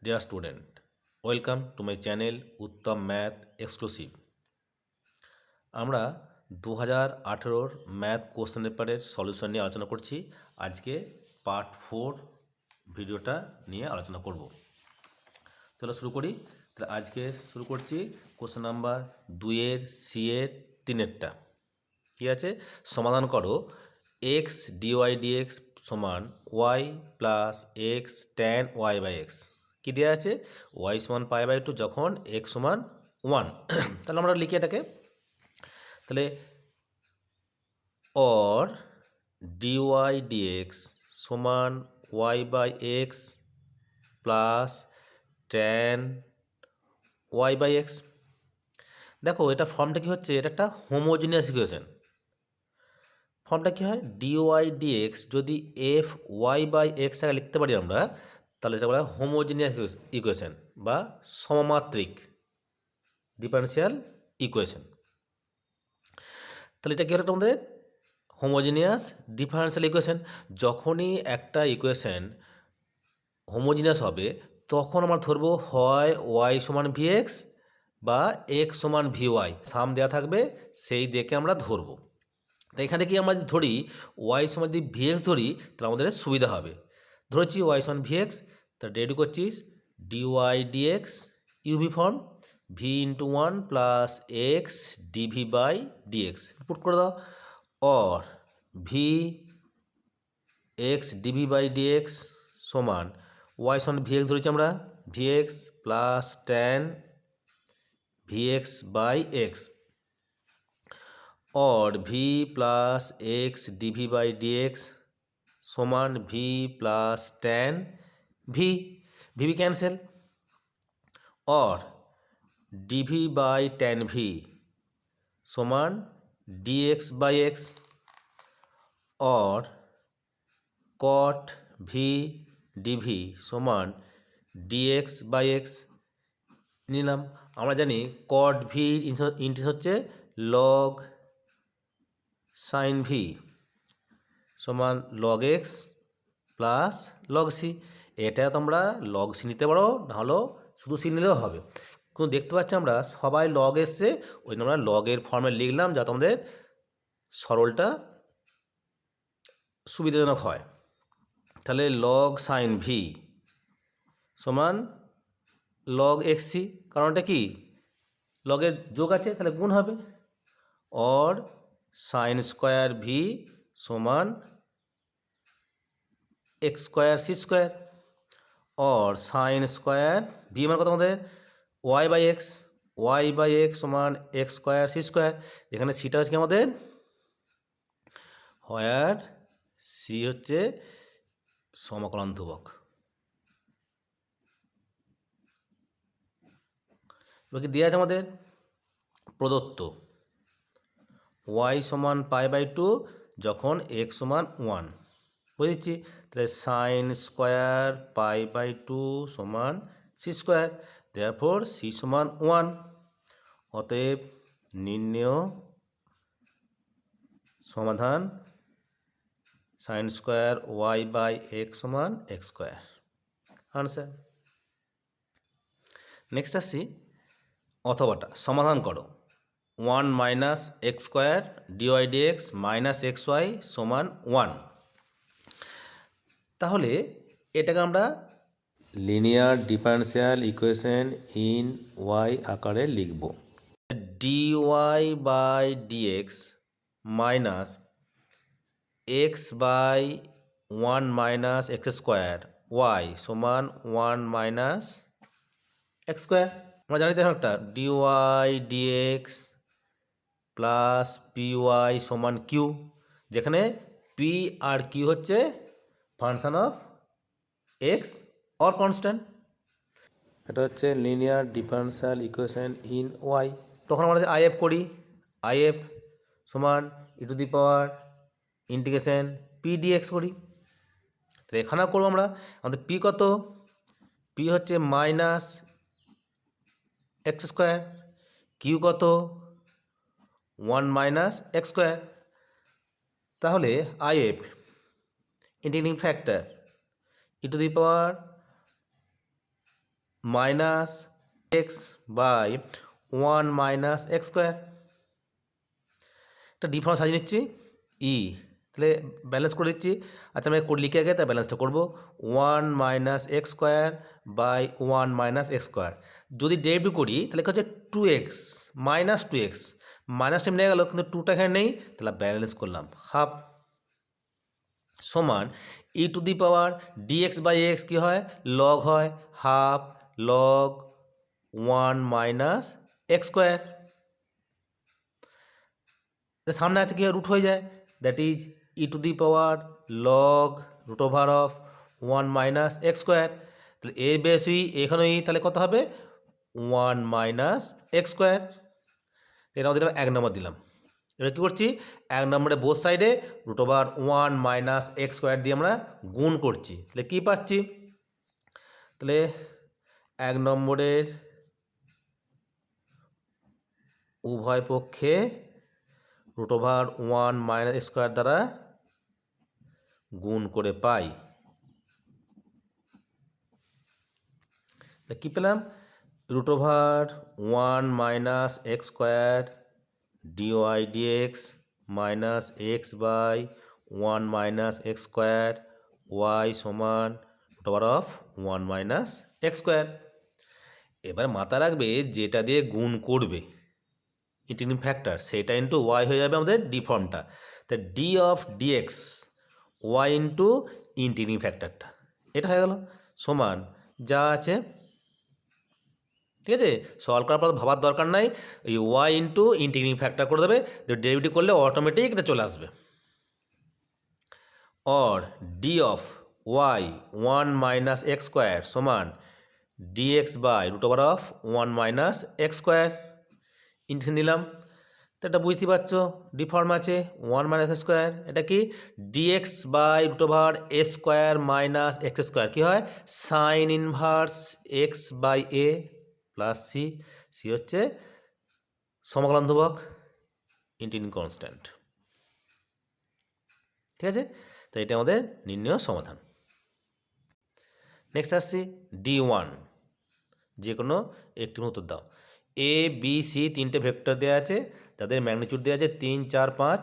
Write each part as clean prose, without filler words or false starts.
Dear student, welcome to my channel Uttam math exclusive. আমরা 2018 math question পেপারের solution নিয়ে আলোচনা করছি। আজকে পার্ট 4 ভিডিওটা নিয়ে আলোচনা করব। চলো শুরু করি। তাহলে আজকে শুরু করছি কোশ্চেন নাম্বার 2-এর, সি-এর, 3-এরটা। কি আছে? সমাধান করো এক্স ডিওয়াই ডিএক্স সমান y plus x tan y by x. কী দেওয়া আছে? ওয়াই সমান পাই বাই 2 যখন এক্স সমান 1। তাহলে আমরা লিখি এটাকে। তাহলে অর ডিওয়াই ডিএক্স সমান y by x plus tan y by x. দেখো এটা ফর্মটা কী হচ্ছে, এটা একটা হোমোজিনিয়াস ইকুয়েশন। ফর্মটা কী হয়? ডিওয়াই ডিএক্স যদি এফ ওয়াই বাই এক্স আগে লিখতে পারি আমরা, তাহলে এটা বলা হয় হোমোজিনিয়াস ইকুয়েশন বা সমমাত্রিক ডিফারেন্সিয়াল ইকুয়েশন। তাহলে এটা কী হলো তোমাদের? Homogeneous differential equation. যখনই একটা ইকুয়েশন হোমোজিনিয়াস হবে তখন আমরা ধরবো হয় ওয়াই সমান ভি এক্স বা এক্স সমান ভি ওয়াই। সাম দেওয়া থাকবে, সেই দেখে আমরা ধরবো। তো এখানে কি আমরা যদি ধরি ওয়াই সমান যদি ভিএক্স ধরি তাহলে আমাদের সুবিধা হবে। ধরেছি ওয়াই সমান ভিএক্স, তা রেডি করছিস dy dx uv form v into 1 plus x dv by dx put করে দাও। Or v x dv by dx সমান ওয়াই সমান ভিএক্স ধরেছি আমরা, vx plus tan vx by x और v plus x d v by d x समान v plus tan v भी cancel और d v by tan v समान d x by x और कॉट v डी वी समान d x by x নিলাম। আমরা জানি কট ভি ইন্টিস হচ্ছে লগ সাইন ভি সমান log x plus log c. এটা তোমরা লগ সি নিতে পারো, নাহলেও শুধু সি নিলেও হবে। কিন্তু দেখতে পাচ্ছি আমরা সবাই লগ এসছে, ওই আমরা লগের ফর্মে লিখলাম যাতে আমাদের সরলটা সুবিধাজনক হয়। তাহলে লগ সাইন ভি সমান লগ এক্স সি, কারণটা কি লগের যোগ আছে তাহলে গুণ হবে। অর সাইন স্কোয়ার ভি সমান एक्स स्क्वायर सी स्क्वायर और साइन स्क्वायर भि मान कत আমাদের ওয়াই বাই এক্স সমান एक्स स्क्वायर सी स्क्वायर। এখানে সিটা হচ্ছে আমাদের হোয়ার সি হচ্ছে সমকলন ধ্রুবক। বাকি দেওয়া আছে আমাদের প্রদত্ত ওয়াই সমান পাই বাই 2 যখন এক্স সমান 1 বুঝে দিচ্ছি। তাহলে সাইন স্কোয়ার পাই বাই 2 সমান সি স্কোয়ার, দেয়ারফর সি সমান 1। অতএব নির্ণেয় সমাধান sine square y by x সমান এক্স স্কোয়ার, আনসার। নেক্সট আসছি অথবাটা। সমাধান করো 1 minus x square dy dx minus x y সমান 1। তাহলে এটাকে আমরা linear differential equation in y আকারে লিখব। Dy by dx minus x by 1 minus x square y সমান 1 মাইনাস এক্স স্কোয়ার। আমরা জানি তো একটা ডিওয়াই ডিএক্স প্লাস পিওয়াই সমান কিউ, যেখানে পি আর কিউ হচ্ছে function of x or constant. এটা হচ্ছে linear differential equation in y. তখন আমরা আইএফ করি, আইএফ সমান e to the power integration P dx করি। তো এখানেও করবো আমরা। আমাদের পি কত? পি হচ্ছে মাইনাস এক্স স্কোয়ার, কিউ কত? 1 মাইনাস এক্স স্কোয়ার। তাহলে IF integrating factor e to the power minus x by 1 minus x square. একটা ডিফারেন্স সাজিয়ে নিচ্ছি ই, তাহলে ব্যালেন্স করে দিচ্ছি। আচ্ছা আমি লিখে আগে তাই ব্যালেন্সটা করবো 1 minus x square by 1 minus x square. যদি ডেরিভেটিভ করি তাহলে হচ্ছে 2x minus 2x, minus time নিয়ে গেল কিন্তু 2টা এখানে নেই, তাহলে ব্যালেন্স করলাম হাফ সমান e to the power dx by x কী হয়, লগ হয়, half log 1 minus x square. সামনে আছে কি রুট হয়ে যায়, that is e to the power log root over of 1 minus x square. তাহলে এ বেস ই এখানে ই, তাহলে কত হবে 1 মাইনাস এক্স স্কোয়ার। এটা আমাদের 1 নম্বর দিলাম। এবার কী করছি, 1 নম্বরে বোথ সাইডে root over 1 minus x square দিয়ে আমরা গুণ করছি। তাহলে কী পাচ্ছি, তাহলে 1 নম্বরের উভয় পক্ষে রুট ওভার 1 মাইনাস স্কোয়ার দ্বারা গুণ করে পাই। কী পেলাম, root over 1 minus x square dy dx minus x by 1 minus x square y সমান root over of 1 minus x square. এবার মাথা রাখবে যেটা দিয়ে গুণ করবে ইন্টিগ্রেটিং ফ্যাক্টর সেটা ইন্টু ওয়াই হয়ে যাবে আমাদের ডি ফর্মটা। তা d of dx y into integrating ফ্যাক্টরটা, এটা হয়ে গেল সমান যা আছে। ঠিক আছে, সলভ করার পর ভাবার দরকার নাই, এই ওয়াই ইন্টু ইন্টিগ্রেটিং ফ্যাক্টর করে দেবে, ডেরিভেটিভ করলে অটোমেটিক এটা চলে আসবে। Or d of y 1 minus x square সমান dx by root over of 1 minus x square. Integration নিলাম, তো এটা বুঝতে পারছো ডিফর্ম আছে 1 মাইনাস এক্স স্কোয়ার, এটা কি dx by root over a square minus x square কী হয় sine inverse x by a plus c, c হচ্ছে সমকলন ধ্রুবক ইন্টিগ্রেটিং কনস্ট্যান্ট। ঠিক আছে, তো এটা আমাদের নির্ণয় সমাধান। নেক্সট আসছি D1, যে কোনো একটি উত্তর দাও। এ বি সি তিনটে ভেক্টর দেওয়া আছে, তাদের ম্যাগনিটিউড দেওয়া আছে 3, 4, 5।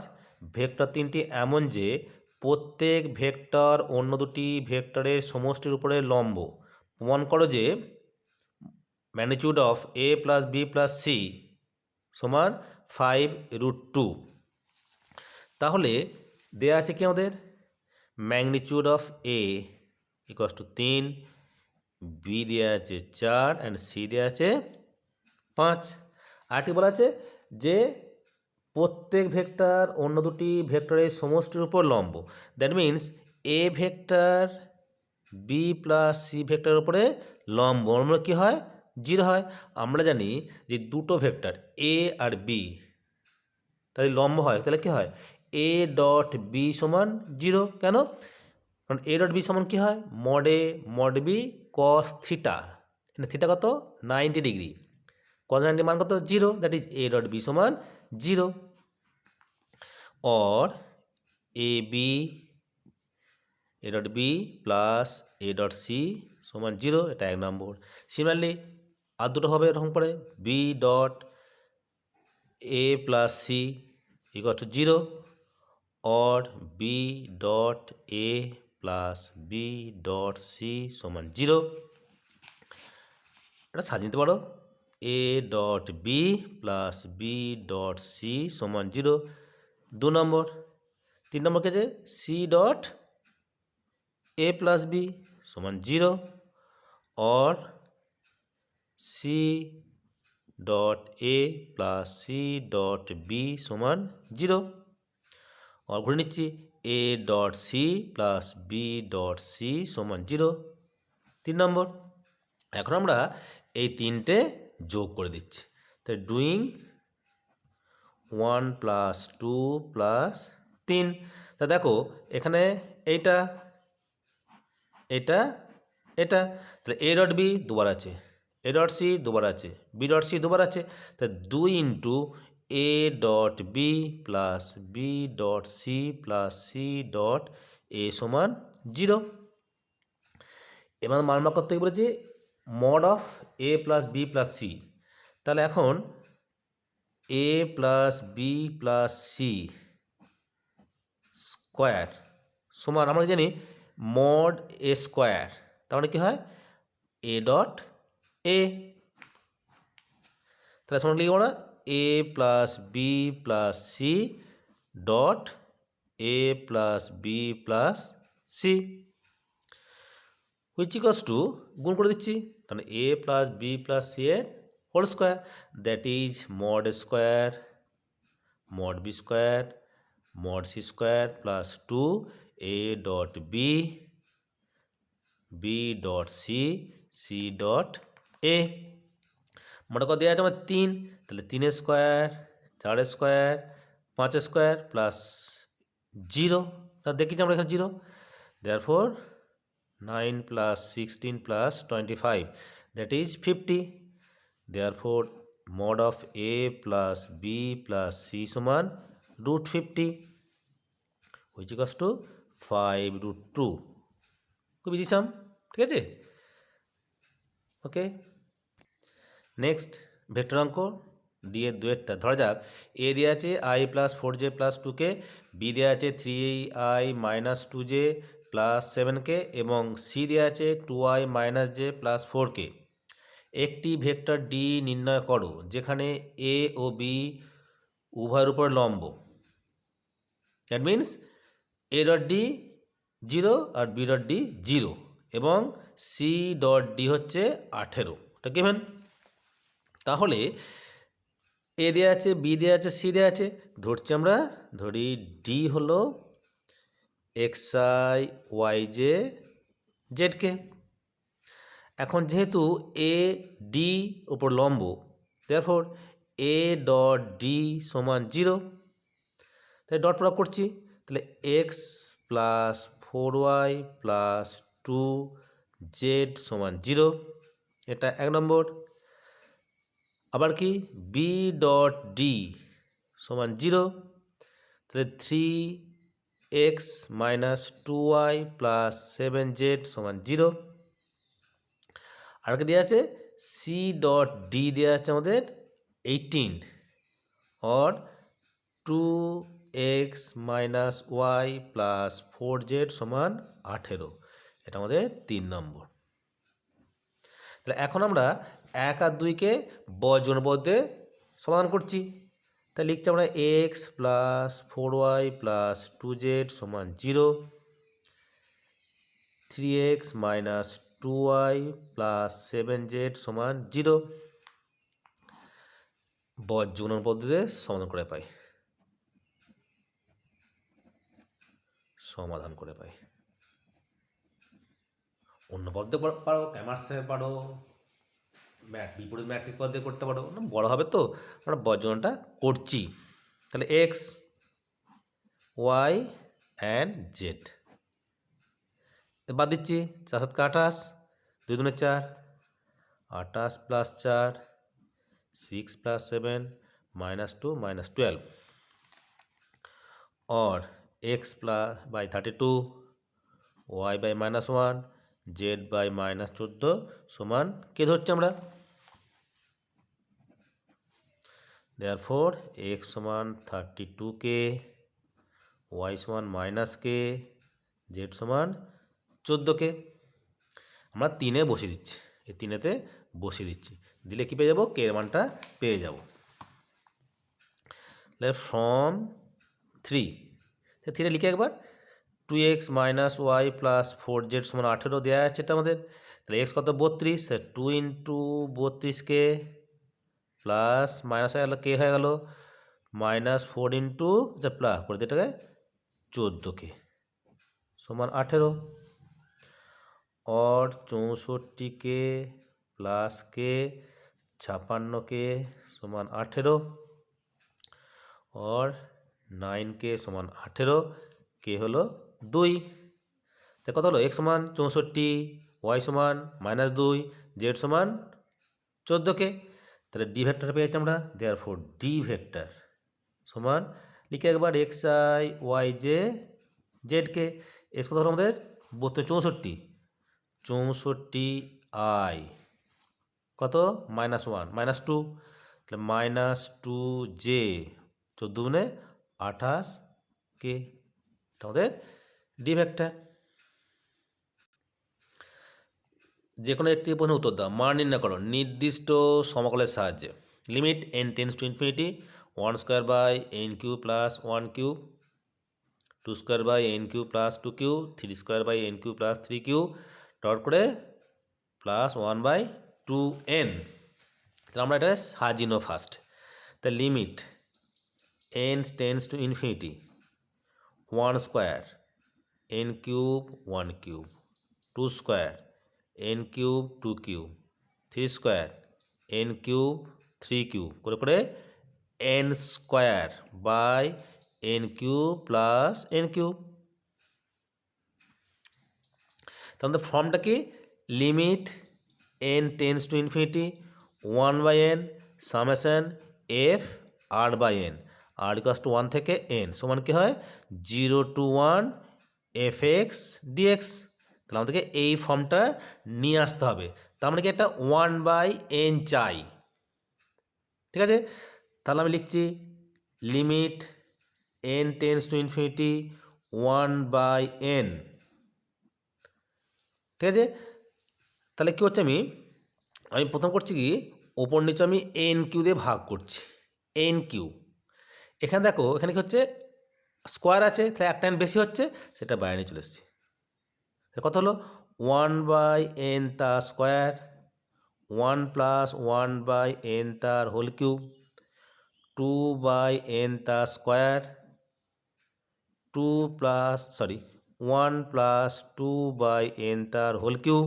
ভেক্টর তিনটি এমন যে প্রত্যেক ভেক্টর অন্য দুটি ভেক্টরের সমষ্টির উপরে লম্ব। প্রমাণ করো যে magnitude of a plus b plus c সমান 5√2। তাহলে দেওয়া আছে কি আমাদের magnitude of a equals to 3, b দেওয়া আছে 4 অ্যান্ড সি দেওয়া আছে 5। আরটি বলা আছে যে প্রত্যেক ভেক্টর অন্য দুটি ভেক্টরের সমষ্টির উপর লম্ব, that means a vector b plus c ভেক্টরের উপরে লম্ব লম্ব কী হয় 0 হয়। আমরা জানি যে দুটো ভেক্টর এ আর বি তাহলে লম্ব হয়, তাহলে কী হয় এ ডট বি সমান 0। কেন, কারণ এ ডট বি সমান কী হয় mod a mod b cos theta, theta কত 90 ডিগ্রি, কস 90 মান কত 0, that is a dot b সমান 0। Or a b a dot b plus a dot c সমান 0, এটা 1 নম্বর। সিমিলারলি আর দুটো হবে এরকম পরে b dot a plus c equal to 0, or b dot a plus b dot c সমান 0। এটা সাজিয়ে নিতে পারো a dot b plus b dot c সমান 0 2 নম্বর। 3 নম্বর কে আছে c dot a plus b সমান 0, or c dot a plus c dot b সমান 0। আর ঘুরে নিচ্ছি a dot c plus b dot c সমান 0 3 নম্বর। এখন আমরা এই তিনটে যোগ করে দিচ্ছি, তাই ডুইং 1 প্লাস 2 প্লাস 3। তা দেখো এখানে এইটা এটা এটা, তাহলে এ ডট বি দুবার আছে, এ ডট সি দুবার আছে, বি ডট সি দুবার আছে, তা 2 into a dot b plus b dot c plus c dot a সমান 0। এবার মান করতে বলেছি mod of a plus b plus c. তাহলে এখন a plus b plus c square সমান আমরা জানি মড এ স্কোয়ার, তার মানে কী হয় এ ডট এ। তাহলে সমান লিখব না a plus b plus c dot a plus b plus c which equals to গুণ করে দিচ্ছি, তাহলে a plus b plus c এর whole square, that is mod square mod b square mod c square plus two a dot b dot c dot a. মোটা কত দেওয়া আছে আমার 3, তাহলে 3 স্কোয়ার 4 স্কোয়ার 5 স্কোয়ার প্লাস 0, তা দেখেছি আমরা এখানে 0, therefore 9 plus 16 plus 25 that is 50, therefore mod of a plus b plus c সমান √50 হুইচ ইকুয়ালস টু 5√2। খুব ইজি সাম, ঠিক আছে। ওকে, নেক্সট ভেক্টর অঙ্ক ডি এর দুয়েরটা। ধরা যাক এ দেওয়া আছে I plus 4j plus 2k, B দেওয়া আছে 3i minus 2j plus 7k এবং সি দেওয়া আছে 2i minus j plus 4k। একটি ভেক্টর ডি নির্ণয় করো যেখানে এ ও বি উভয়ের উপর লম্ব, that means a dot d 0 আর বি ডট ডি 0 এবং সি ডট ডি হচ্ছে 18, এটা গিভেন। তাহলে এ দেওয়া আছে বি দেওয়া আছে সি দেওয়া আছে, ধরছি আমরা ধরি ডি হলো xi yj zk। এখন যেহেতু এ ডি ওপর লম্ব, দেয়ারফর এ ডট ডি সমান 0, তাই ডট প্রয়োগ করছি, তাহলে x plus 4y plus 2z সমান 0, এটা 1 নম্বর। আবার কি বি ডট ডি সমান 0, তাহলে 3x minus 2y plus 7z সমান 0। আর কি দেওয়া আছে সি ডট ডি দেওয়া আছে আমাদের 18 or 2x minus Y plus 4z সমান 18, এটা আমাদের 3 নম্বর। তাহলে এখন আমরা 1 আর 2কে বজ্রপদে সমাধান করছি, তাহলে লিখছি আমরা x plus 4y plus 2z সমান 0, 3x minus 2y plus 7z সমান 0, বজ্রগুণন পদ্ধতিতে সমাধান করে পাই, অন্য পদ্ধতি পারো, ক্যামার্সে পারো, বিপরীত ম্যাট্রিক্স পদ্ধতি করতে পারো, বড় হবে তো আমরা বজ্রগুণনটা করছি। তাহলে এক্স ওয়াই অ্যান্ড জেড বাদ দিচ্ছি, 4 7 28, 2 2 4, 28 প্লাস 4 6 প্লাস 7 -2 -12 और x by 32 y by -1 z by -14 समान के धरছি আমরা, देयरफॉर x समान 32k y समान -k z समान 14k। আমরা 3-এ বসিয়ে দিচ্ছি, এই 3-এতে বসিয়ে দিচ্ছি, দিলে কি পেয়ে যাব কে এর মানটা পেয়ে যাব। তাহলে ফ্রম 3 লিখে একবার 2x minus Y plus 4z সমান 18 দেওয়া আছে এটা আমাদের, তাহলে x কত 32, 2 ইন্টু 32k প্লাস মাইনাস হয়ে গেল কে হয়ে গেল -4 ইন্টু প্লাস করে দিয়ে এটাকে 14k সমান 18 और 64k प्लस के 56k समान 18 और 9k समान 18 के हलो 2, तो कत हलो x समान 64 y समान -2 z समान 14k। তাহলে ডি ভেক্টর পেয়েছি আমরা, देयरफॉर ডি ভেক্টর সমান লিখে একবার x i y j z k, s কত হলো আমাদের 64 64i কত -1 -2, তাহলে -2j 14 28k, আমাদের ডি ভেক্টর। যে কোনো একটি প্রশ্নের উত্তর দাও। মান নির্ণয় করো নির্দিষ্ট সমাকলের সাহায্যে। Limit n tends to infinity 1 square by n cube plus 1 cube, 2 square by n cube plus 2 cube, 3 square by n cube plus 3 cube, dot করে প্লাস 1 বাই 2n। তাহলে আমরা এটা সাজিয়ে নেব ফার্স্ট। তা limit n tends to infinity 1 square n cube 1 cube, 2 square n cube 2 cube, 3 square n cube 3 cube করে করে n square by n cube plus n cube. তাহলে ফর্মটা কি? Limit n tends to infinity 1 by n summation f r by n, r equals to 1 থেকে n সমান কি হয় 0 to 1 fx dx। তাহলে আমাদেরকে এই ফর্মটা নিয়ে আসতে হবে। তার মানে কি একটা 1 বাই n চাই, ঠিক আছে? তাহলে আমি লিখছি limit n tends to infinity 1 by n, ঠিক আছে? তাহলে কী হচ্ছে, আমি প্রথম করছি কি ওপর নিচে আমি এন কিউ দিয়ে ভাগ করছি, এন কিউ। এখানে দেখো এখানে কি হচ্ছে স্কোয়ার আছে, তাহলে একটা এন বেশি হচ্ছে, সেটা বাইরে নিয়ে চলে এসেছি। কত হলো 1 বাই এন তার স্কোয়ার, 1 প্লাস 1 বাই এন তার হোল কিউব, 2 বাই এন তার স্কোয়ার, 1 প্লাস 2 বাই এন তার হোল কিউব।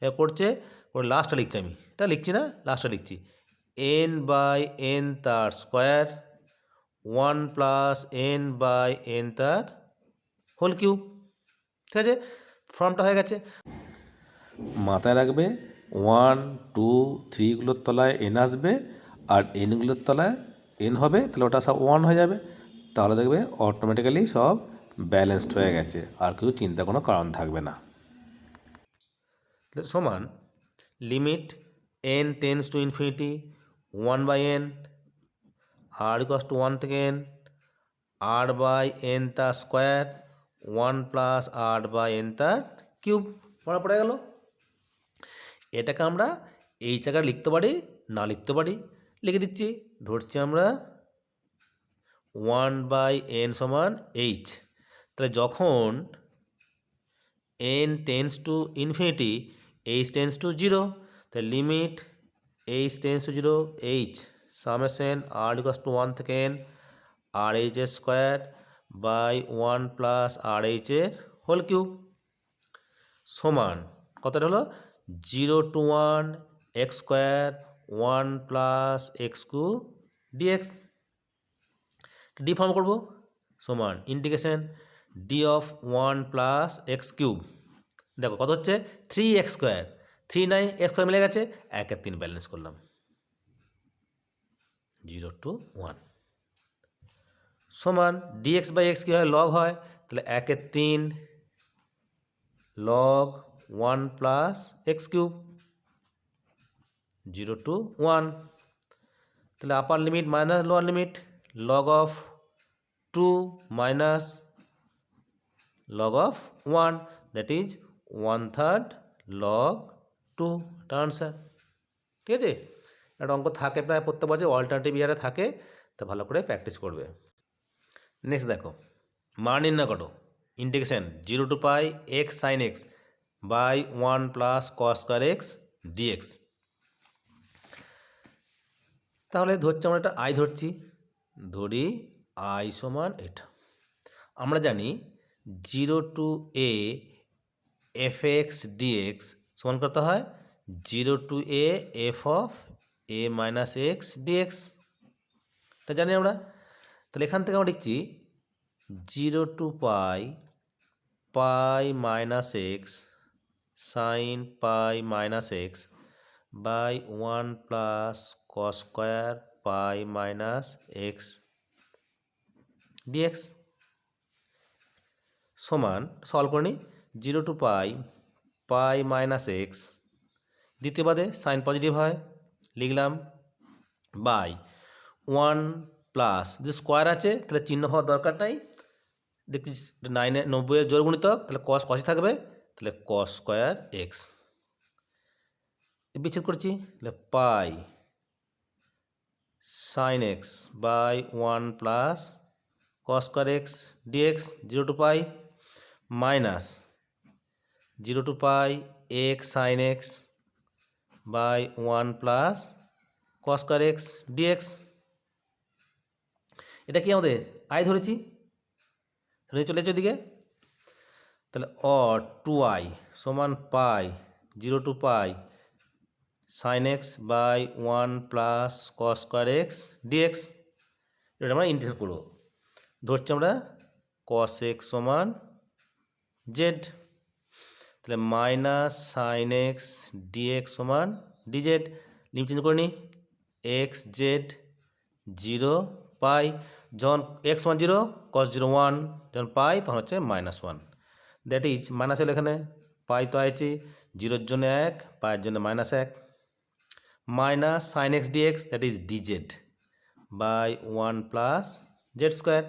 এ করছে ওর লাস্টটা লিখছি, আমি এটা লিখছি না, লাস্টটা লিখছি এন বাই এন তার square 1 plus n by n তার হোল কিউব, ঠিক আছে? ফর্মটা হয়ে গেছে। মাথায় রাখবে 1 2 3গুলোর তলায় এন আসবে আর এনগুলোর তলায় এন হবে, তাহলে ওটা সব 1 হয়ে যাবে। তাহলে দেখবে অটোমেটিক্যালি সব ব্যালেন্সড হয়ে গেছে, আর কিছু চিন্তা কোনো কারণ থাকবে না। সমান limit n tends to infinity 1 by n, r equals to 1 থেকে n, r বাই n তার square 1 plus r by n তার কিউব পড়া পড়ে গেল। এটাকে আমরা এই জায়গায় লিখতে পারি, না লিখতে পারি, লিখে দিচ্ছি। ধরছি আমরা 1 বাই n সমান h, তাহলে যখন n tends to infinity h tends to 0, তাহলে limit h tends to 0 h summation r equals to 1 থেকে n আর এইচ এর square by 1 plus r h এর হোল কিউব সমান কতটা হলো 0 to 1 x square 1 plus x cube dx. D form করবো সমান integration d of 1 plus x cube. দেখো কত হচ্ছে 3x স্কোয়ার, 3 নাই এক্স স্কোয়ার মিলে গেছে, 1 আর 3 ব্যালেন্স করলাম 0 টু 1 সমান ডিএক্স বাই এক্স কী হয় লগ হয়, তাহলে 1 এর 3 log 1 plus x cube 0 to 1। তাহলে upper limit minus lower limit log of 2 minus log of 1 that is 1/3 log 2, এটা আনসার। ঠিক আছে, একটা অঙ্ক থাকে প্রায় প্রত্যেক বছর অল্টারনেটিভ ইয়ারে থাকে, তো ভালো করে প্র্যাকটিস করবে। নেক্সট দেখো মান নির্ণয় করো integration 0 to pi x sine x by 1 plus cos square x dx. তাহলে ধরছি আমরা একটা আই ধরছি, ধরি আই সমান এটা। আমরা জানি 0 to a f x dx সমান কত হয় 0 to a f of a minus x dx, এটা জানি আমরা। তাহলে এখান থেকে আমরা লিখছি 0 to pi pi minus x sine pi minus x by 1 plus cos square pi minus x dx সমান সলভ করে নিই 0 to pi pi minus x দ্বিতীয় বাদে সাইন পজিটিভ হয়, লিখলাম বাই 1 প্লাস, যদি স্কোয়ার আছে তাহলে চিহ্ন হওয়ার দরকার নাই, দেখছি 90 জোড় গুণিতক, তাহলে কস কসই থাকবে, তাহলে কস স্কোয়ার এক্স বিচ্ছেদ করছি, তাহলে pi sine x by 1 plus cos square x dx, 0 to pi minus 0 to pi x sine x by 1 plus cos square x dx. এটা কি আমাদের আই ধরেছি, ধরে চলেছে ওদিকে, তাহলে টু আই সমান pi 0 to pi sine x by 1 plus cos square x dx. এটা আমরা ইন্টিগ্রেট করবো, ধরছি আমরা কস এক্স সমান জেড, তাহলে মাইনাস সাইন এক্স ডিএক্স সমান ডিজেড, লিমিট চেঞ্জ করে নিই, এক্স জেড 0 পাই, যখন এক্স 1 0 কস 0 1, যখন পাই তখন হচ্ছে -1, দ্যাট ইজ মাইনাস হলো এখানে, পাই তো আছে 0-র জন্য 1, পাইয়ের জন্য -1, minus sine x dx that is dz by 1 plus z square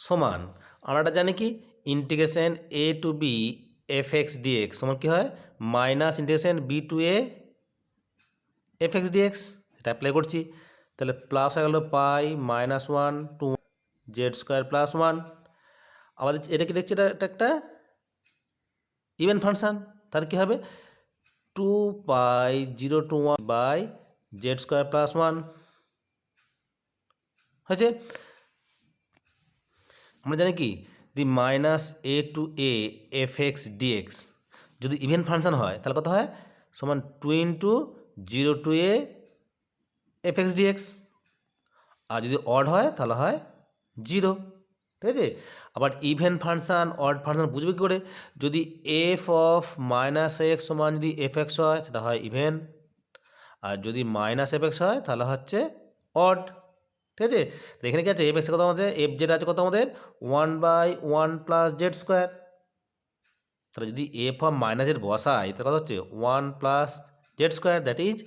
সমান, আমরা এটা জানি কি integration a to b f x dx সমান কী হয়, minus integration b to a f x dx, এটা অ্যাপ্লাই করছি, তাহলে প্লাস হয়ে গেল pi -1 to z square plus 1, আমাদের এটা কি দেখছি, এটা একটা ইভেন ফাংশান, তার কী হবে 2 pi 0 to 1 by z square plus 1 হয়েছে। আমরা জানি কি the minus a to a f x dx যদি ইভেন ফাংশান হয় তাহলে কত হয়, সমান 2 into 0 to a f x dx, আর যদি অড হয় তাহলে হয় 0, ঠিক আছে। আবার ইভেন ফাংশান অড ফাংশান বুঝবে কী করে, যদি এফ অফ মাইনাস এক্স সমান যদি এফ এক্স হয় সেটা হয় ইভেন, আর যদি মাইনাস এফ এক্স হয় তাহলে হচ্ছে অড, ঠিক আছে। তো এখানে কি আছে, এফ এক্স কত আছে, এফ জেড আছে কত আমাদের 1/1 প্লাস জেড স্কোয়ার, তাহলে যদি এফ অফ মাইনাস জেড বসাই তাহলে কত হচ্ছে 1 plus z square that is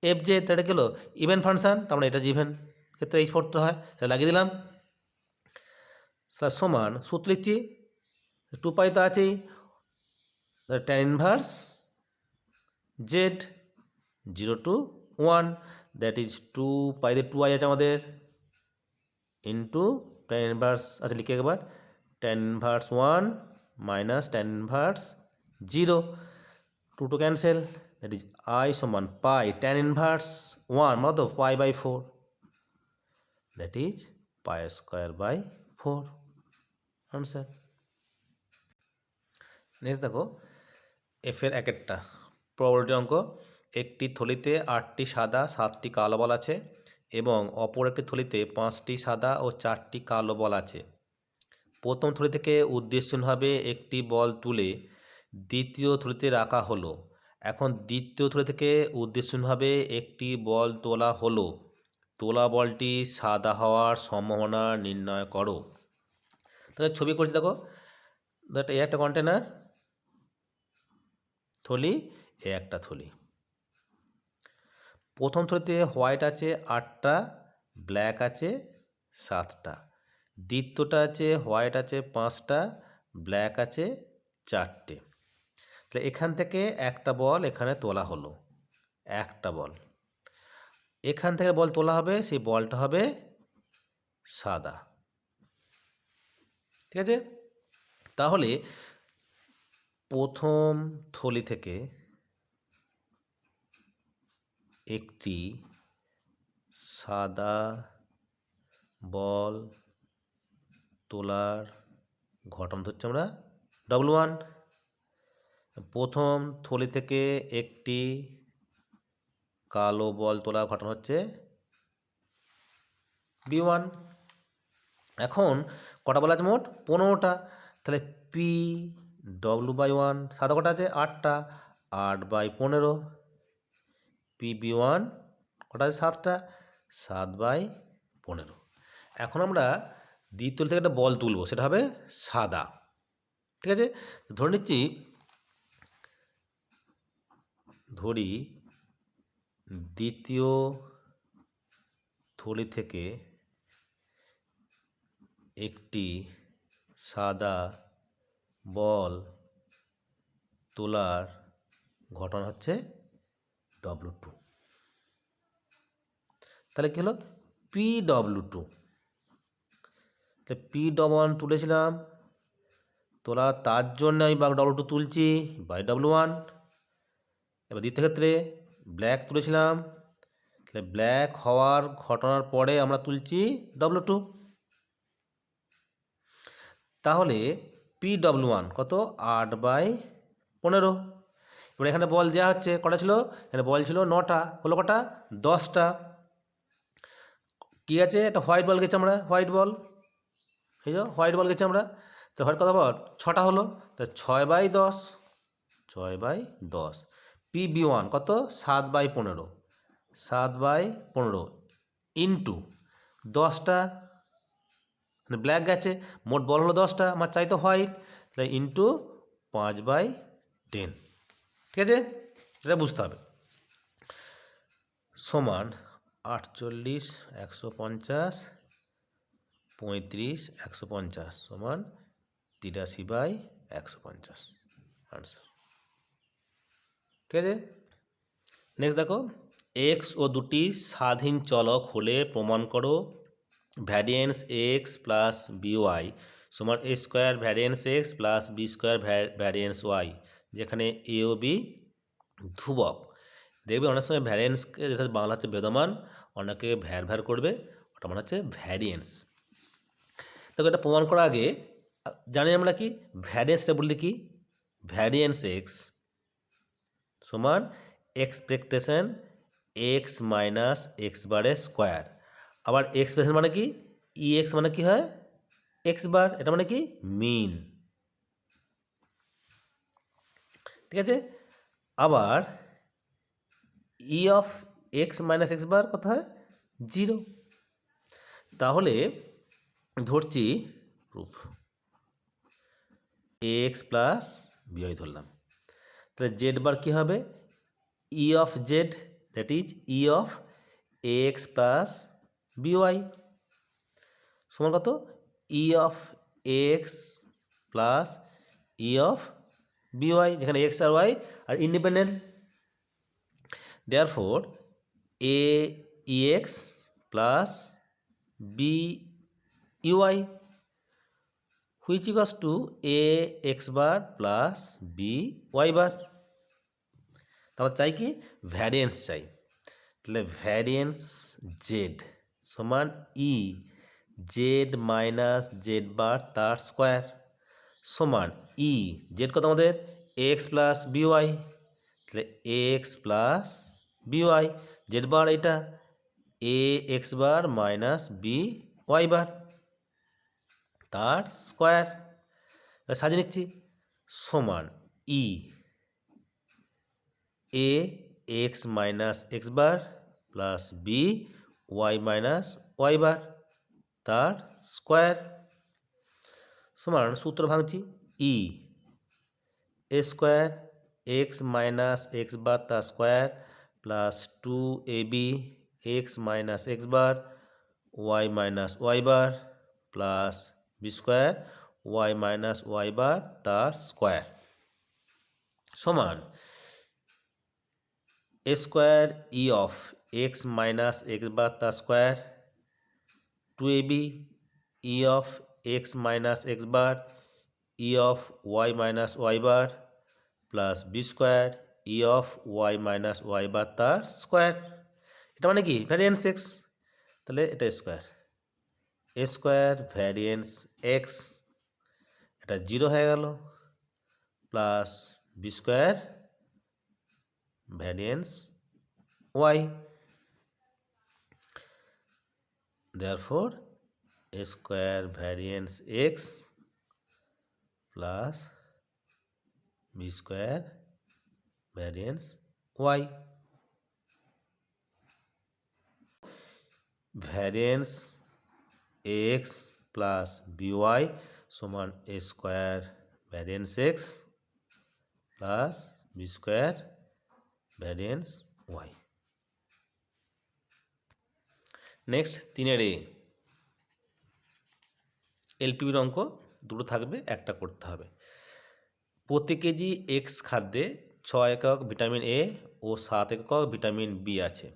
F Z, এটা গেলো ইভেন ফাংশান, তার মানে এটা ইভেন ক্ষেত্রে এই পড়তে হয়, সেটা লাগিয়ে দিলাম, তার সমান সূত্র লিখছি 2 পাই তো আছেই, tan inverse z 0 to 1 that is 2 পাইতে 2 আই আছে আমাদের ইন্টু ট্যান ইনভার্স, আচ্ছা লিখে একবার tan inverse 1 minus tan inverse 0, 2 two cancel, that is I সমান পাই ট্যান ইনভার্স 1 মানে তো pi by 4, that is pi square by 4 answer. Next দেখো এফের একটা প্রবাবিলিটি অঙ্ক, একটি থলিতে 8টি সাদা 7টি কালো বল আছে এবং অপর একটি থলিতে 5টি সাদা ও 4টি কালো বল আছে। প্রথম থলি থেকে উদ্দেশ্যহীনভাবে একটি বল তুলে দ্বিতীয় থলিতে রাখা হলো, এখন দ্বিতীয় থলি থেকে উদ্দেশ্যহীনভাবে একটি বল তোলা হলো, তোলা বলটি সাদা হওয়ার সম্ভাবনা নির্ণয় করো। তাহলে ছবি করছি দেখো, দ্যাট এই একটা কন্টেনার থলি, এ একটা থলি, প্রথম থলিতে হোয়াইট আছে 8টা, ব্ল্যাক আছে 7টা, দ্বিতীয়টা আছে হোয়াইট আছে 5টা, ব্ল্যাক আছে 4টে, তাহলে এখান থেকে একটা বল এখানে তোলা হলো, একটা বল এখান থেকে বল তোলা হবে, সেই বলটা হবে সাদা, ঠিক আছে। তাহলে প্রথম থলি থেকে একটি সাদা বল তোলার ঘটনা হচ্ছে আমরা W1, প্রথম থলি থেকে একটি কালো বল তোলার ঘটনা হচ্ছে B1। এখন কটা বল আছে মোট 15টা, তাহলে পি W/1 সাদা কটা আছে 8টা, 8/15, PB1 কটা আছে 7টা, 7/15। এখন আমরা দ্বিতীয় থেকে একটা বল তুলব, সেটা হবে সাদা, ঠিক আছে। ধরে নিচ্ছি ধরি দ্বিতীয় থলি থেকে একটি সাদা বল তোলার ঘটনা হচ্ছে W2। তাহলে কী হলো PW2। তাহলে P1 তুলেছিলাম, তোলা তার জন্য আমি W2 তুলছি বাই W1। এবার দ্বিতীয় ক্ষেত্রে ব্ল্যাক তুলেছিলাম, তাহলে ব্ল্যাক হওয়ার ঘটনার পরে আমরা তুলছি W2। তাহলে PW1 কত 8/15। এবার এখানে বল দেওয়া হচ্ছে কটা ছিল, এখানে বল ছিল 9টা, হলো কটা 10টা। কী আছে, একটা হোয়াইট বল গেছে, আমরা হোয়াইট বল, এই যে হোয়াইট বল গেছে আমরা, তো হোয়াইট কত বল 6টা হলো, তা 6/10, 6/10। PB1 কত 7/15, 7/15 ইন্টু 10টা, মানে ব্ল্যাক গেছে, মোট বল হলো 10টা, আমার চাই তো হোয়াইট, তাহলে ইন্টু 5/10। ঠিক আছে, এটা বুঝতে হবে। সমান 48, 150, 35, 150 সমান 83/150 আনসার। ঠিক আছে, নেক্সট দেখো, এক্স ও দুটি স্বাধীন চলক হলে প্রমাণ করো ভ্যারিয়েন্স এক্স প্লাস বিওয়াই সমান a square variance x plus b square variance y, যেখানে এ ও বি ধ্রুবক। দেখবে অনেক সময় ভ্যারিয়েন্সকে যেটা বাংলা হচ্ছে বেদমান, অনেকে ভ্যার করবে, ওটা মনে হচ্ছে ভ্যারিয়েন্স। তবে এটা প্রমাণ করার আগে জানি আমরা কি ভ্যারিয়েন্সটা বললে কি, ভ্যারিয়েন্স এক্স সমান এক্সপেকটেশন এক্স মাইনাস এক্স বারের স্কোয়ার। আবার এক্সপ্রেশন মানে কি, ই এক্স মানে কি হয় এক্স বার, এটা মানে কি মিন। ঠিক আছে, আবার E of x minus x bar কত হয় 0। তাহলে ধরছি প্রুফ এক্স প্লাস বিওয়াই ধরলাম, তাহলে জেড বার কী হবে E of z, that is E of x plus b y সমান কত E of x plus E of b y, যেখানে এক্স আর ওয়াই আর independent. Therefore a E x plus b y which equals to a x bar plus b y bar. তারপর চাই কি variance চাই, তাহলে ভ্যারিয়েন্স জেড সমান E z minus z bar তার স্কোয়ার সমান ই জেড কত আমাদের এক্স প্লাস বিওয়াই, তাহলে x plus b y, z bar এটা a x bar minus b y bar তার স্কোয়ার। সাজিয়ে নিচ্ছি সমান E a x minus x bar plus b y minus y bar তার স্কোয়ার সমান সূত্র ভাঙছি E a square x minus x bar তার square plus 2ab x minus x bar y minus y bar plus b square y minus y bar তার square সমান a square E of x minus x bar তার square 2ab E of x minus x bar E of y minus y bar plus b square E of y minus y bar তার square. এটা মানে কি variance x, তাহলে এটা square a square variance x, এটা 0 হয়ে গেল plus b square variance y, therefore a square variance x plus b square variance y. Variance x plus b y সমান a square variance x plus b square variance Y. Next 3 এলপিবির অঙ্ক দুটো থাকবে, একটা করতে হবে। প্রতি কেজি এক্স খাদ্যে 6 একক ভিটামিন এ ও 7 একক ভিটামিন বি আছে।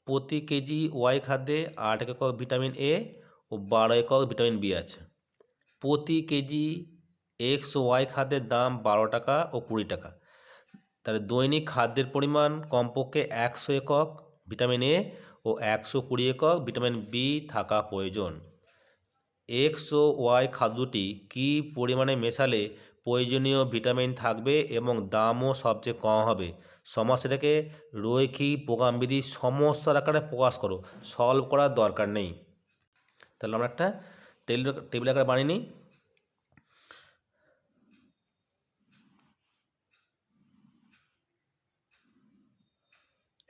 প্রতি কেজি ওয়াই খাদ্যে 8 একক ভিটামিন এ ও 12 একক ভিটামিন বি আছে। প্রতি কেজি এক্স ও ওয়াই খাদ্যের দাম 12 টাকা ও 20 টাকা। তাহলে দৈনিক খাদ্যের পরিমাণ কমপক্ষে 100 একক ভিটামিন এ ও 120 একক ভিটামিন বি থাকা প্রয়োজন। এক্স ও ওয়াই খাদ্যটি কী পরিমাণে মেশালে প্রয়োজনীয় ভিটামিন থাকবে এবং দামও সবচেয়ে কম হবে? সমস্যাটাকে রৈখিক প্রোগ্রামবিধি সমস্যার আকারে প্রকাশ করো। সলভ করার দরকার নেই। তাহলে আমরা একটা টেবিল আকারে বানিয়ে নিই।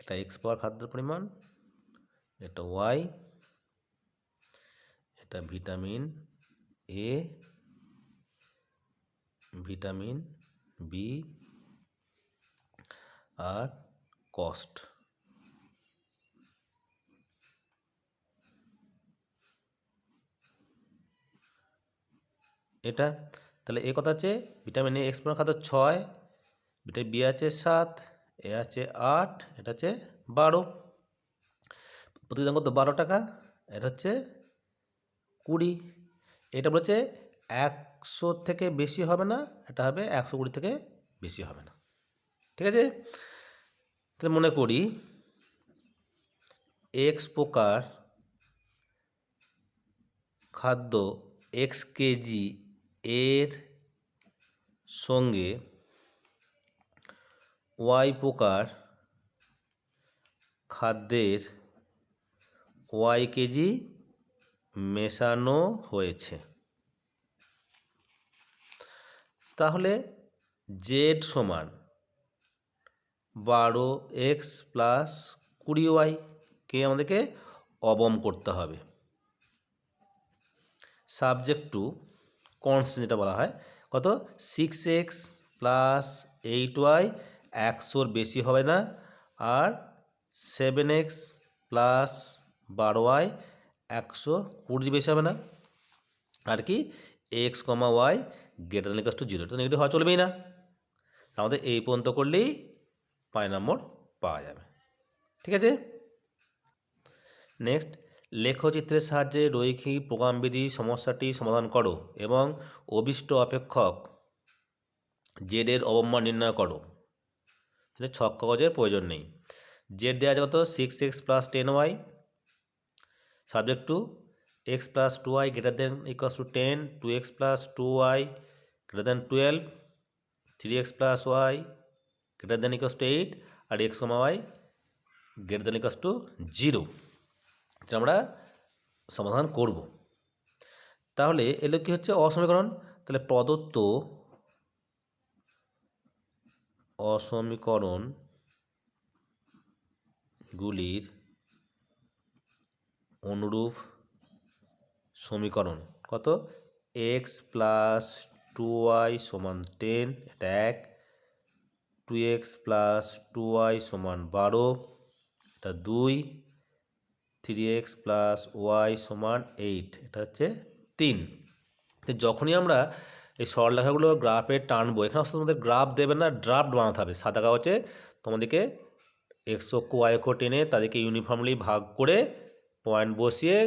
এটা এক্স পাওয়ার খাদ্যের পরিমাণ, এটা ওয়াই, এটা ভিটামিন এ, ভিটামিন বি আর কস্ট। এটা তাহলে এ কথা আছে ভিটামিন এ এক্স পাওয়ার খাদ্য 6, ভিটামিন বি আছে 7, এ আছে 8, এটা হচ্ছে 12। প্রতি দাম কত? 12 টাকা। এটা হচ্ছে 20। এটা বলেছে 100 থেকে বেশি হবে না, এটা হবে 120 থেকে বেশি হবে না। ঠিক আছে, তাহলে মনে করি এক্স প্রকার খাদ্য এক্স কেজি এর সঙ্গে ওয়াই প্রকার খাদ্যের ওয়াই কেজি মেশানো হয়েছে। তাহলে জেড সমান 12x প্লাস 20y কে আমাদেরকে অবম করতে হবে। সাবজেক্ট টু কনস্ট্যান্ট যেটা বলা হয়, কত? 6x প্লাস 8y 100-র বেশি হবে না, আর 7x প্লাস 12y 120 বেশি হবে না, আর কি x, y greater than equal to 0। তো নেগেটিভ হওয়া চলবেই না। আমাদের এই পর্যন্ত করলেই 5 নম্বর পাওয়া যাবে। ঠিক আছে, নেক্সট লেখচিত্রের সাহায্যে রৈখিক প্রোগ্রামবিধি সমস্যাটি সমাধান করো এবং অভিষ্ট অপেক্ষক জেড এর অবমান নির্ণয় করো। ছক কাগজের প্রয়োজন নেই। জেড দেওয়া আছে কত? 6x plus 10y। Subject to x plus 2y greater than equals to 10, 2x plus 2y greater than 12, 3x plus y greater than equals to 8, আর x, y greater than equals to 0। এটা আমরা সমাধান করব। তাহলে এলো কি হচ্ছে অসমীকরণ। তাহলে প্রদত্ত অসমীকরণগুলির অনুরূপ সমীকরণ কত? এক্স প্লাস 2y সমান 10, এটা 1, 2x প্লাস 2y সমান 12, এটা 2, 3x প্লাস ওয়াই সমান 8, এটা হচ্ছে 3। তো যখনই আমরা এই সরলরেখাগুলো গ্রাফে টানবো, এখানে অবশ্য তোমাদের গ্রাফ দেবে না, ড্রাফট বানাতে হবে। সাদা কাগজে তোমাদেরকে এক্স অক্ষ ওয়াই অক্ষ টেনে তাদেরকে ইউনিফর্মলি ভাগ করে পয়েন্ট বসিয়ে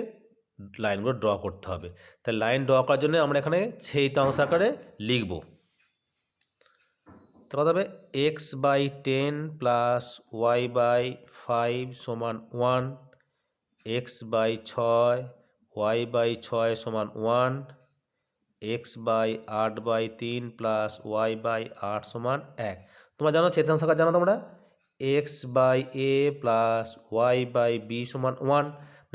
লাইনগুলো ড্র করতে হবে। তাই লাইন ড্র করার জন্য আমরা এখানে ছেইতাংশ আকারে লিখব। তাহলে হবে X by 10 plus Y by 5 সমান 1, এক্স বাই 6 ওয়াই বাই 6 সমান 1, x by 8 by 3 plus Y by 8 সমান 1। তোমরা জানো ছেদাংশ আকার জানো তোমরা, x by a plus Y by b সমান 1।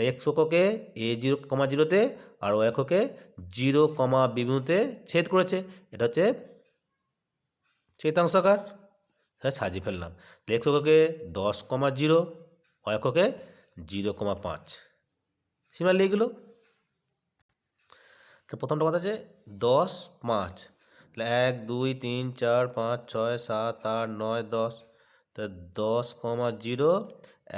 এক্স অক্ষকে a0, 0তে আর ওয়াই অক্ষকে 0, বি বিন্দুতে ছেদ করেছে, এটা হচ্ছে ছেদাংশ আকার। সাজিয়ে ফেললাম। এক্স অক্ষকে 10, 0, ওয়াই অক্ষকে 0, 5। সিমিলারলি এগুলো তো প্রথমটা কথা আছে 10, 5, তাহলে 1, 2, 3, 4, 5, 6, 7, 8, 9, 10। তা 10,0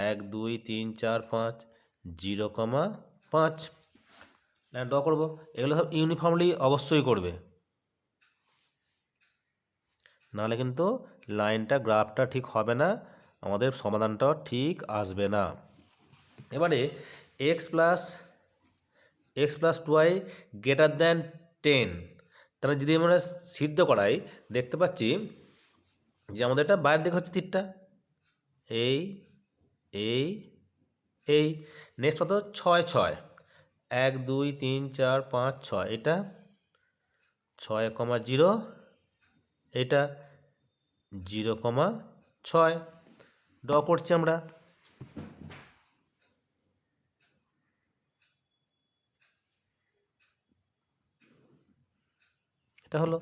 1 2 3 4 5 0,5 লাইন ড্র করবো। এগুলো সব ইউনিফর্মলি অবশ্যই করবে, নাহলে কিন্তু লাইনটা গ্রাফটা ঠিক হবে না, আমাদের সমাধানটাও ঠিক আসবে না। এবারে x plus 2y greater than 10, তাহলে যদি আমরা সিদ্ধ করাই দেখতে পাচ্ছি যে আমাদের এটা বাইরের দিকে হচ্ছে তীরটা, এই এই এই নেক্সট কত 6 6 1 2 3 4 5 6, এটা 6,0, এটা 0,6 ড্র করছি আমরা। এটা হলো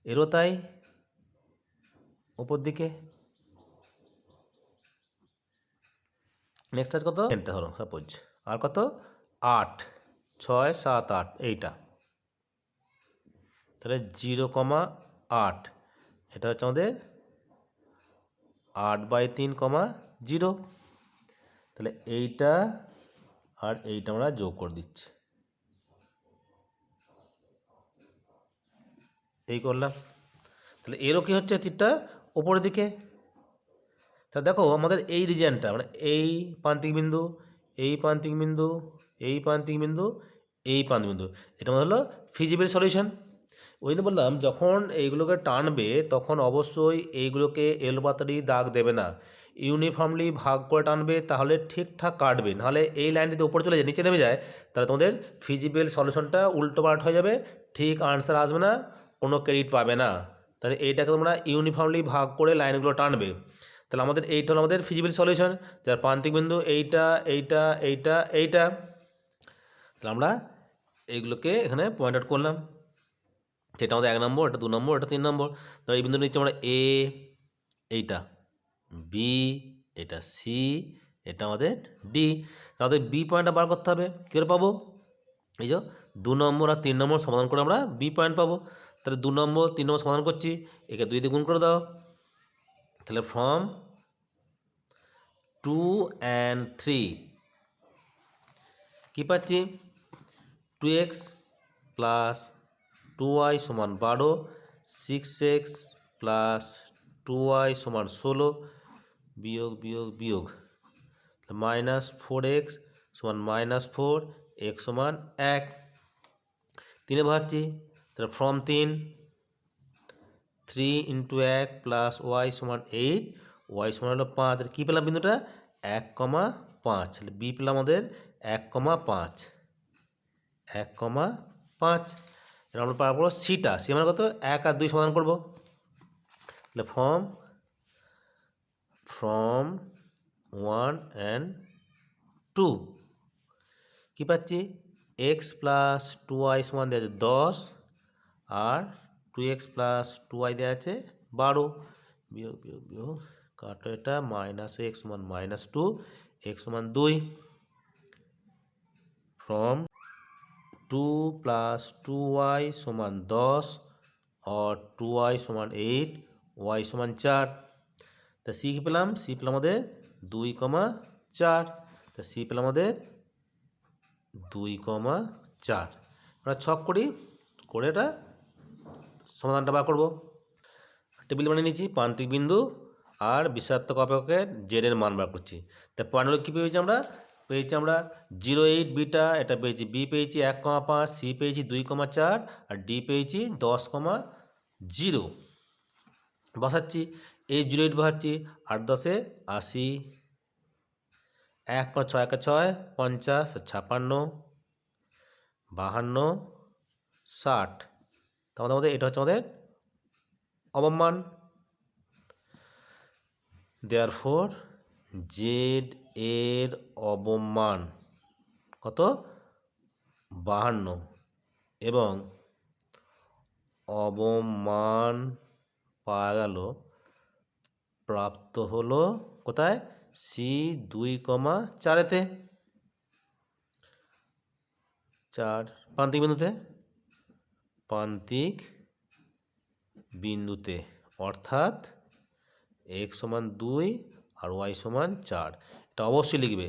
এরও তাই উপর দিকে। নেক্সট আছে কত, এটা হলো সাপোজ, আর কত 8 6 7 8, এইটা তাহলে 0,8, এটা হচ্ছে আমাদের 8/3,0, তাহলে এইটা আর এইটা আমরা যোগ করে দিচ্ছি, এই করলাম। তাহলে এরও কি হচ্ছে তীরটা ওপরের দিকে। তা দেখো আমাদের এই রিজিয়নটা মানে এই প্রান্তিক বিন্দু, এই প্রান্তিক বিন্দু, এই প্রান্তিক বিন্দু, এই প্রান্তিক বিন্দু, এটা মানে হলো ফিজিবল সলিউশন। ওই জন্য বললাম যখন এইগুলোকে টানবে তখন অবশ্যই এইগুলোকে এলোপাতাড়ি দাগ দেবে না, ইউনিফর্মলি ভাগ করে টানবে, তাহলে ঠিকঠাক কাটবে। নাহলে এই লাইন যদি উপরে চলে যায় নিচে নেমে যায় তাহলে তোমাদের ফিজিবল সলিউশনটা উল্টোপাল্ট হয়ে যাবে, ঠিক আনসার আসবে না, কোনো ক্রেডিট পাবে না। তাহলে এইটাকে তোমরা ইউনিফর্মলি ভাগ করে লাইনগুলো টানবে। তাহলে আমাদের এইটা হলো আমাদের ফিজিবল সলিউশন, যার প্রান্তিক বিন্দু এইটা এইটা এইটা এইটা। তাহলে আমরা এইগুলোকে এখানে পয়েন্ট আউট করলাম, সেটা আমাদের 1 নম্বর, এটা 2 নম্বর, এটা 3 নম্বর। তো এই বিন্দু নিচ্ছি আমরা এ, এইটা বি, এটা সি, এটা আমাদের ডি। তাহলে বি পয়েন্টটা বার করতে হবে, কী করে পাবো, এই যে 2 নম্বর আর 3 নম্বর সমাধান করে আমরা বি পয়েন্ট পাবো। তাহলে 2 নম্বর 3 নম্বর সমাধান করছি, একে 2 দিয়ে গুণ করে দাও, তাহলে ফ্রম 2 and 3 কী পাচ্ছি, 2x প্লাস 2y সমান 12, 6x প্লাস 2y সমান 16, বিয়োগ বিয়োগ বিয়োগ -4x সমান -4, x সমান 1, 3 ভাগছি, তাহলে ফ্রম 3 × 1 প্লাস y সমান 8, y সমান হলো 5, কী পেলাম বিন্দুটা 1,5, তাহলে বি পেলাম আমাদের 1,5, 1,5। এবার আমরা পাওয়ার পর সিটা, সি মানে কত 1 আর 2 সমাধান করবো, তাহলে ফ্রম 1 and 2 কী পাচ্ছি, এক্স প্লাস 2y সমান দেওয়া আছে 10 আর 2x প্লাস 2y দেওয়া আছে 12, বিয়োগ বিয়োগ বিয়োগ কাটো, এটা -x সমান -2, x সমান 2, ফ্রম 2 প্লাস 2y সমান 10 और 2y সমান 8, y সমান 4, তা সি কী পেলাম, সি পেলাম আমাদের 2,4, তা সি পেলাম আমাদের 2,4। আমরা ছক করি, করে এটা সমাধানটা বার করবো। টেবিল বানিয়ে নিয়েছি, প্রান্তিক বিন্দু আর বিস্তারাত্মক অপেক্ষকের জেডের মান বার করছি। তা পয়েন্টগুলো কী পেয়েছি আমরা, 0,8 বিটা, এটা পেয়েছি বি পেয়েছি 1,5, সি পেয়েছি 2,4 আর ডি পেয়েছি 10,0 বসাচ্ছি। এই 0,8 বসাচ্ছি, 8 10 80, 1 5 6 1 6 50, 56, 52, 60। তাহলে আমাদের এটা হচ্ছে আমাদের অবমান। দেয়ারফোর জেড এর অবমান কত 52, এবং অবমান পাওয়া গেল, প্রাপ্ত হলো কোথায়, সি 2,4-তে, 4 প্রান্তিক বিন্দুতে, অর্থাৎ এক্স সমান 2 আর ওয়াই সমান 4। এটা অবশ্যই লিখবে,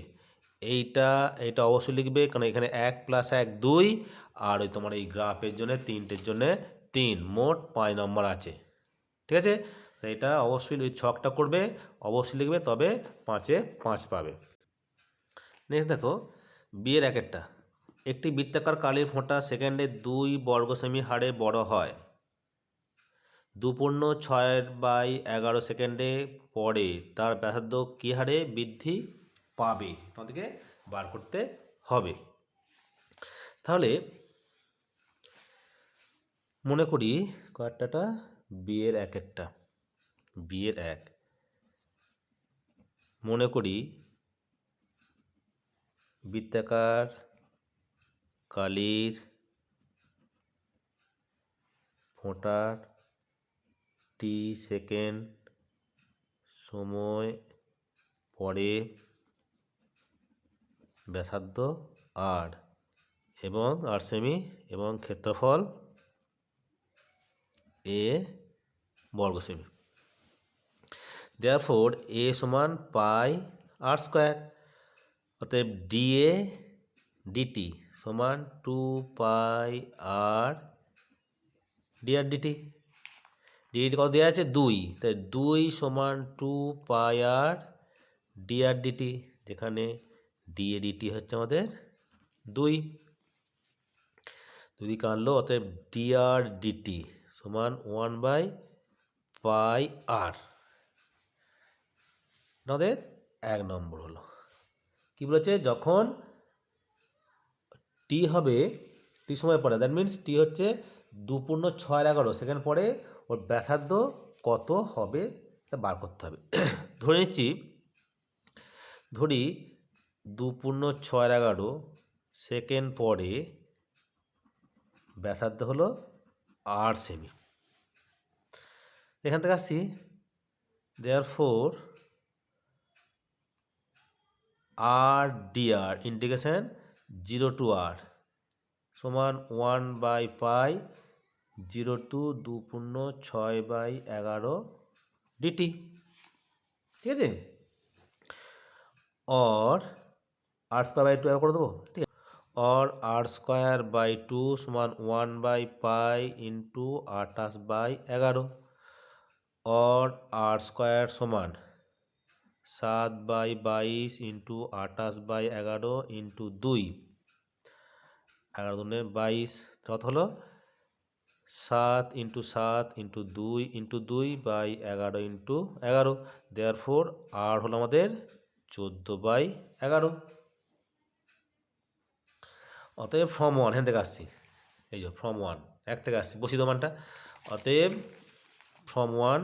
এইটা অবশ্যই লিখবে, কারণ এখানে 1 + 1 2, আর ওই তোমার এই গ্রাফের জন্য 3টের জন্য 3, মোট 5 নম্বর আছে। ঠিক আছে, তো এটা অবশ্যই ওই ছকটা করবে, অবশ্যই লিখবে, তবে 5-এ 5 পাবে। নেক্সট দেখো বিয়ের একেরটা, একটি বৃত্তাকার কালির ফোঁটা সেকেন্ডে 2 বর্গ সেমি হারে বড় হয়। 2.6/11 সেকেন্ডে পরে তার ব্যাসার্ধ কী হারে বৃদ্ধি পাবে, তোমাদেরকে বার করতে হবে। তাহলে মনে করি কয়েকটা বিয়ের একেরটা, বিয়ের এক, মনে করি বৃত্তাকার কালির ফোঁটার টি সেকেন্ড সময় পরে ব্যাসার্ধ আর এবং 8 সেমি এবং ক্ষেত্রফল এ বর্গ সেমি। দেয়ারফোর এ সমান πr², অতএব ডিএ ডিটি সমান 2πr dr dt। ডিটি কত দেওয়া আছে 2, তাই 2 সমান 2πr dr dt, যেখানে ডিএ ডিটি হচ্ছে আমাদের 2 কাটলো, অতএব dr dt সমান 1/πr। আমাদের 1 নম্বর হলো। কি বলেছে, যখন টি হবে টি সময় পরে, দ্যাট মিনস টি হচ্ছে 2.611 সেকেন্ড পরে ওর ব্যাসার্ধ কত হবে তা বার করতে হবে। ধরে নিচ্ছি, ধরি 2.611 সেকেন্ড পরে ব্যাসার্ধ হলো 8 সেমি। এখান থেকে আসছি, therefore R DR integration 0 to r সমান 1/π 0 to 2.6/11 dt। ঠিক আছে, और r²/2 করে দেবো, ঠিক আছে, और r²/2 সমান 1/π ইন্টু 28/11, और r² সমান 7/22 ইন্টু 28/11 ইন্টু 2, 11 দুগুণে 22, কত হলো 7 into 7 into 2 into 2/11 into 11। Therefore আর হলো আমাদের 14/11। অতএব ফর্ম 1 এখান থেকে আসছি, এই যে ফর্ম 1 এক থেকে আসছি, বসিয়ে দাও মানটা। অতএব form 1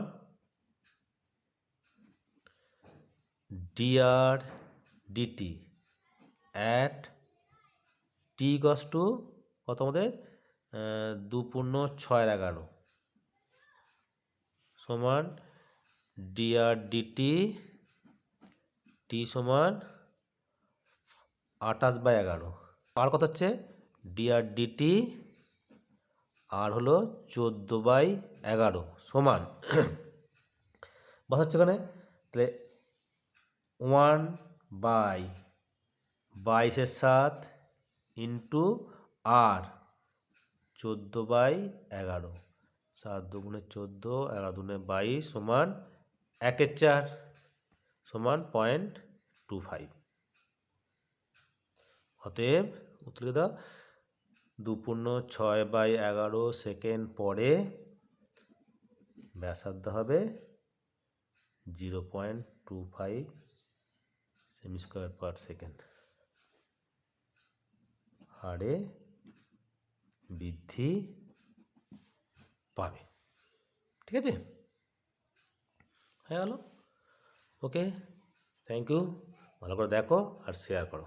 dr dt at t equals to কত আমাদের 2.611 সমান dr dt t সমান 28/11, আর কত হচ্ছে dr dt আর হলো 14/11 সমান বসাচ্ছে ওখানে, তাহলে 1/22 ইন্টু আর 14/11, 7 দুগুণে 14, 11 দুগুণে 22 সমান 1/4 সমান 0.25। অতএব উত্তর দাও 2.6/11 সেকেন্ড পরে ব্যাসার্ধ হবে 0.25 সেমি স্কোয়ার পার সেকেন্ড হারে বৃদ্ধি পাবে। ঠিক আছে, হয়ে গেল। ওকে, থ্যাংক ইউ, ভালো করে দেখো আর শেয়ার করো।